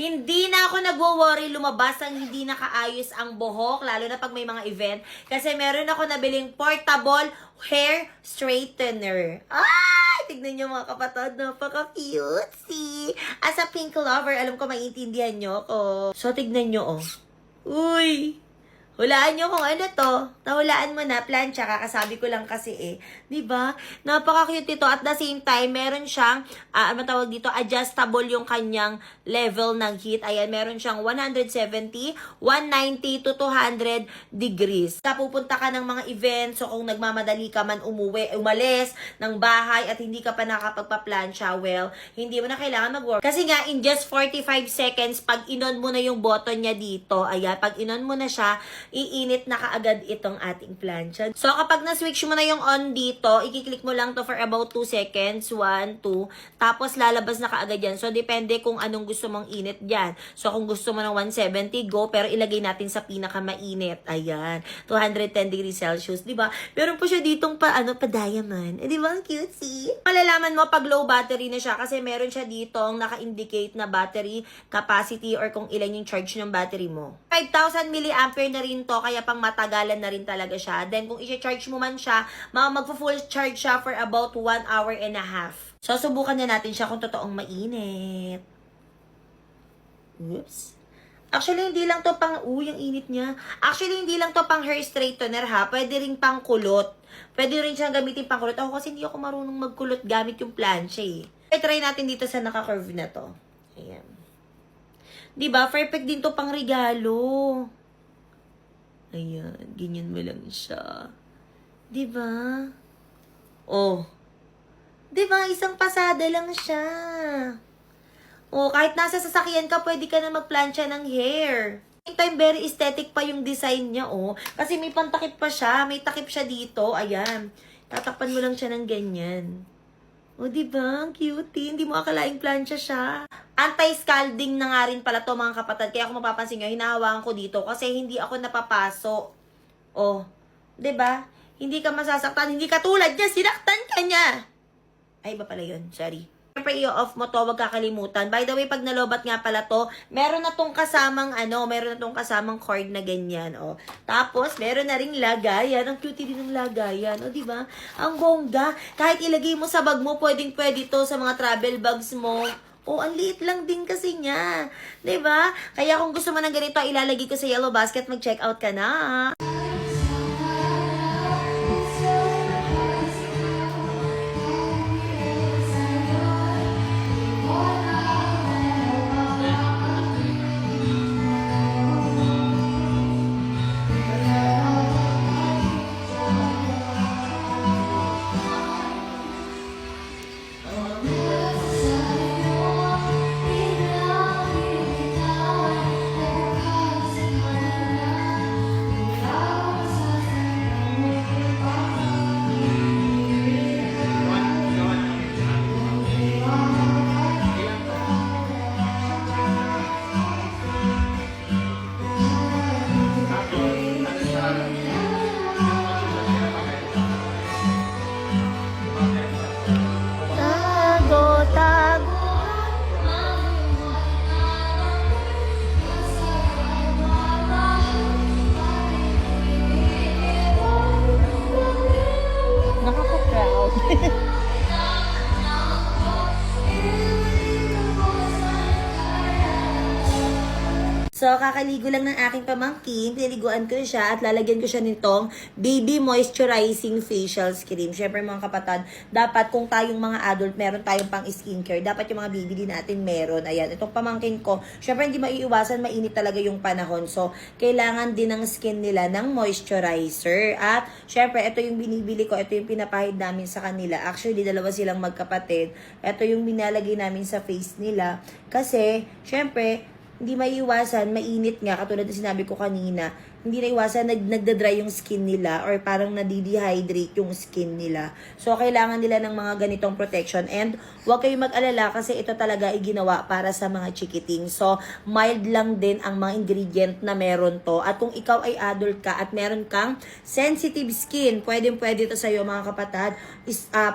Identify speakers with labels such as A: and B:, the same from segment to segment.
A: Hindi na ako nagwo-worry lumabas ang hindi nakaayos ang buhok, lalo na pag may mga event. Kasi meron ako nabiling portable hair straightener. Ay! Tignan nyo mga kapatid, napaka-cutesy. As a pink lover, alam ko maintindihan nyo ako. So, tignan nyo, oh. Uy! Hulaan nyo kung ano to. Nahulaan mo na, plancha, kakasabi ko lang kasi eh. Diba? Napaka-cute ito. At the same time, meron siyang, ano tawag dito, adjustable yung kanyang level ng heat. Ayan, meron siyang 170, 190 to 200 degrees. Pupunta ka ng mga events, so kung nagmamadali ka man umalis ng bahay at hindi ka pa nakapagpa-plancha, well, hindi mo na kailangan mag-work. Kasi nga, in just 45 seconds, pag inon mo na yung button niya dito, ayan, pag inon mo na siya, iinit na kaagad itong ating plancha. So, kapag na-switch mo na yung on dito, i-click mo lang to for about 2 seconds. 1, 2. Tapos, lalabas na kaagad yan. So, depende kung anong gusto mong init dyan. So, kung gusto mo ng 170, go. Pero, ilagay natin sa pinakamainit. Ayan. 210 degrees Celsius. Diba? Meron po siya ditong pa diamond. Eh, diba? Ang cutesy. Malalaman mo pag low battery na siya kasi meron siya ditong naka-indicate na battery capacity or kung ilan yung charge ng battery mo. 5,000 mAh na rin to, kaya pang matagalan na rin talaga siya. Then, kung i-charge mo man siya, mag-full charge siya for about 1 hour and a half. So, subukan na natin siya kung totoong mainit. Oops. Actually, hindi lang to pang, yung init niya. Actually, hindi lang to pang hair straightener ha. Pwede rin pang kulot. Pwede rin siyang gamitin pang kulot. Ako kasi hindi ako marunong magkulot gamit yung plancha eh. Try natin dito sa naka-curve na to. Ayan. Diba? Perfect din to pang regalo. Ayan, ganyan mo lang siya. Diba? Oh. Diba? Isang pasada lang siya. Oh, kahit nasa sasakyan ka, pwede ka na magplancha ng hair. Same time, very aesthetic pa yung design niya, oh. Kasi may pantakip pa siya. May takip siya dito. Ayan. Tatakpan mo lang siya ng ganyan. O, diba? Ang cutie. Hindi mo akalaing plancha siya. Anti-scalding na nga rin pala to mga kapatid. Kaya kung mapapansin nyo, hinahawakan ko dito kasi hindi ako napapaso. O, diba? Hindi ka masasaktan. Hindi ka tulad niya. Sinaktan ka niya. Ay, iba pala yun. Sorry. Siyempre, i-off mo to, wag kakalimutan. By the way, pag nalobat nga pala to, meron na tong kasamang, meron na tong kasamang cord na ganyan, oh. Tapos, meron na ring lagayan. Ang cutie din ng lagayan, oh, diba? Ang bongga. Kahit ilagay mo sa bag mo, pwedeng-pwede to sa mga travel bags mo. Oh, ang liit lang din kasi niya. Diba? Kaya kung gusto mo ng ganito, ilalagay ko sa yellow basket, mag-check out ka na. So, kakaligo lang ng aking pamangkin. Pinaliguan ko siya at lalagyan ko siya nitong baby moisturizing facial cream. Siyempre mga kapatid, dapat kung tayong mga adult, meron tayong pang skincare. Dapat yung mga baby din natin meron. Ayan, itong pamangkin ko, siyempre hindi maiiwasan, mainit talaga yung panahon. So, kailangan din ng skin nila ng moisturizer. At, siyempre, ito yung binibili ko. Ito yung pinapahid namin sa kanila. Actually, dalawa silang magkapatid. Ito yung binalagay namin sa face nila. Kasi, siyempre, hindi maiiwasan, mainit nga, katulad na sinabi ko kanina, hindi na iwasan, nagda-dry yung skin nila or parang nadi-dehydrate yung skin nila. So, kailangan nila ng mga ganitong protection. And, huwag kayong mag-alala kasi ito talaga ay ginawa para sa mga chikiting. So, mild lang din ang mga ingredient na meron to. At kung ikaw ay adult ka at meron kang sensitive skin, pwede to sa'yo mga kapatid.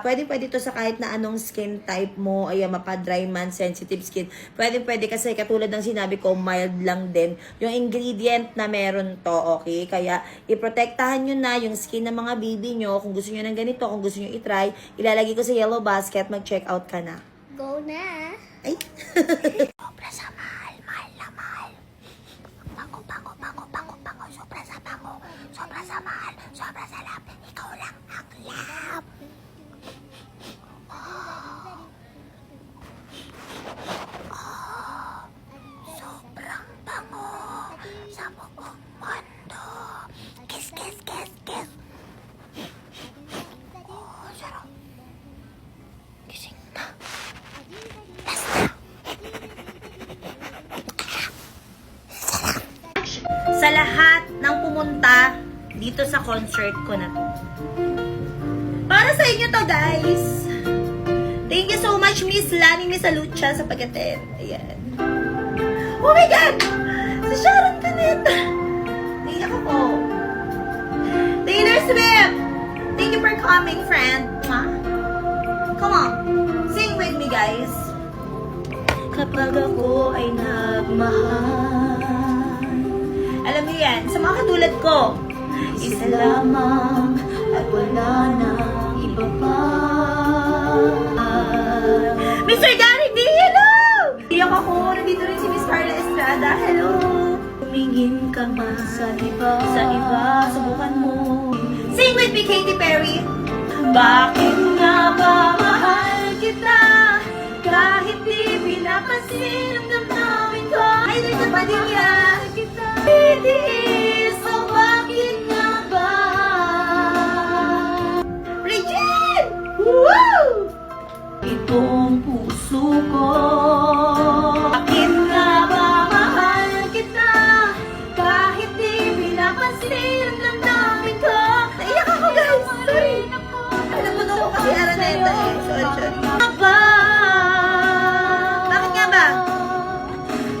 A: Pwede to sa kahit na anong skin type mo. Ayan, mapa-dry man, sensitive skin. Pwede kasi katulad ng sinabi ko, mild lang din yung ingredient na meron to. Okay? Kaya, iprotektahan nyo na yung skin ng mga baby nyo. Kung gusto nyo ng ganito, kung gusto nyo itry, ilalagay ko sa yellow basket, mag-check out ka na.
B: Go na.
A: Ay!
B: Sobra sa mahal, mahal na mahal. Bango. Sobra sa bango. Sobra sa mahal, sobra sa lap. Ikaw lang ang lap. Sobrang bango sa buong mundo. Kiss. Sarap. Gising na.
A: Sa lahat ng pumunta dito sa concert ko na to. Para sa inyo to, guys. Thank you so much, Miss Lani Misalucha, sa pag-attend. Ayan. Oh my God! Si Sharon Cuneta. Naiyak ako. Taylor Swift! Thank you for coming, friend. Mwah. Come on. Sing with me, guys. Kapag ako ay nagmahal. Alam niyo yan, sa mga katulad ko, isa lamang at wala na iba pa. Mr. Gary D, hello! Iyak ako, nandito rin si Miss Carla Estrada, hello! Tumingin ka man sa iba, subukan mo. Sing with me, Katy Perry. Bakit nga ba mahal kita? Kahit di pinapansin ang damdamin ko. Ay, doon na pa din yan. Titiis, o bakit nga ba? Regine! Woo! Itong puso ko. Bakit nga ba mahal kita? Kahit di pinapansin ang damdamin ko. Naiyak ako, guys! Sorry! Alam mo ko kasi Araneta eh. Sorry. Bakit nga ba?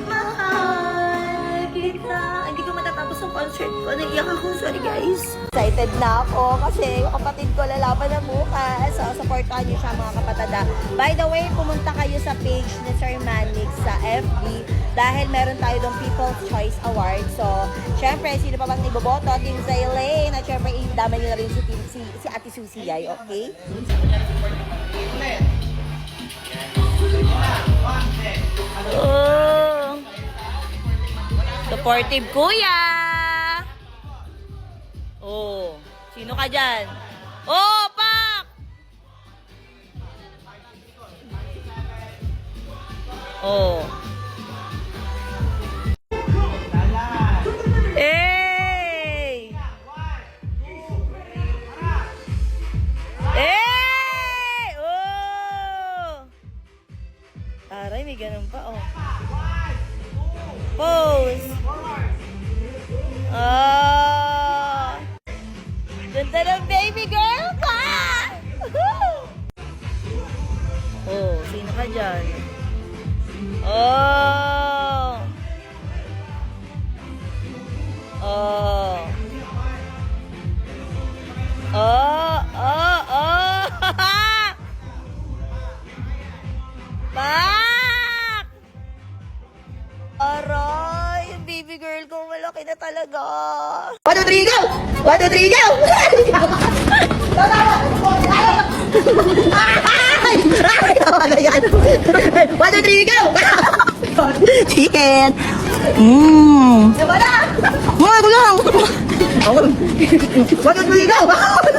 A: Mahal kita. Hindi ko matatapos ang concert ko. Naiyak ako. Sorry, guys. Excited na ako kasi yung kapatid ko lalaban ng bukas. So, supportahan niyo siya mga kapatada. By the way, pumunta kayo sa page ni Sir Manix sa FB dahil meron tayo doon People's Choice Award. So, syempre, sino pa bang iboboto? Team Zaylane. At syempre, idama nila rin si Ate Susie Yay, okay? Oh! Supportive kuya! Oh, sino ka dyan? Oh, pak! Oh. Hey! Hey! Oh! Taray, may ganun pa, oh. Pose! Oh! Ganda ng baby girl ka! Oh, sino ka dyan? Oh! Oh! Oh! Oh! Oh! Pak! Aray! Yung baby girl ko malaki na talaga. 1, 2, 3, go! 1, 2, 3, go! Tawa na yan. 1, 2, 3, go! Chicken! Diba na? Mga ko lang! 1, 2, 3, go! 1,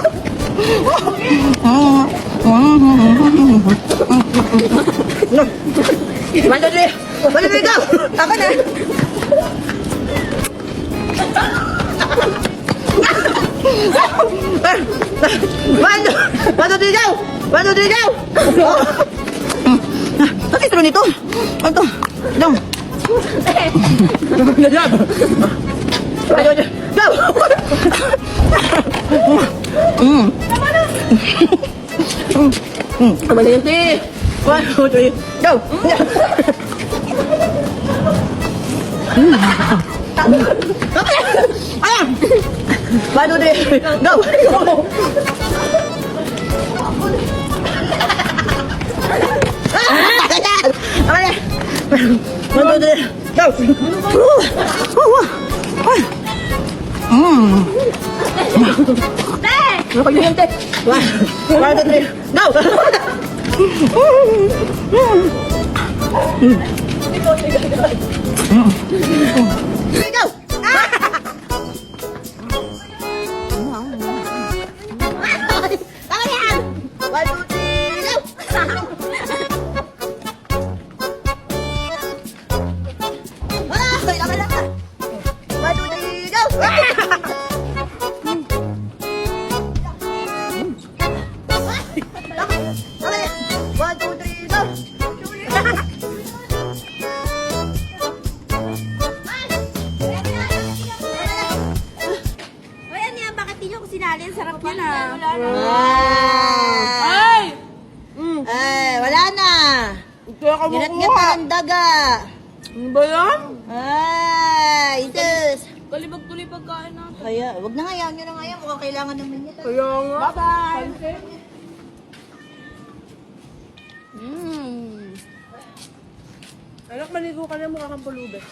A: 2, 3! 1, 2, 3, go! Ako na! One, two, three, go! 1, 2, 3, go! Bakit ito nito? Ito. Dong. Ganyan.
C: Valiente! 1, 2, 3, go! Ayan! 1, 2, 3, go! Ayan! 1, 2, 3, go! Valiente! 1, 2, 3, go! Go! Tama na yan! 1, 2, 3, go! Okay, tama na. 1, 2, 3, go! Okay, 1, 2, 3, go!
B: Hoy, ano yan? Bakit di nyo ko sinali? Ang sarap yan ah.
C: Ay! Ay, wala na. Ginat-gat na ng daga.
B: Ano ba yan?
C: Ay, sus.
B: Kalibag tuloy pagkain natin.
C: Kaya, wag na nga yan. Yun na nga yan. Mukhang kailangan naman yan.
B: Kaya nga. Bye-bye.
D: Anak, maligo ka na, mukha kang pulubes.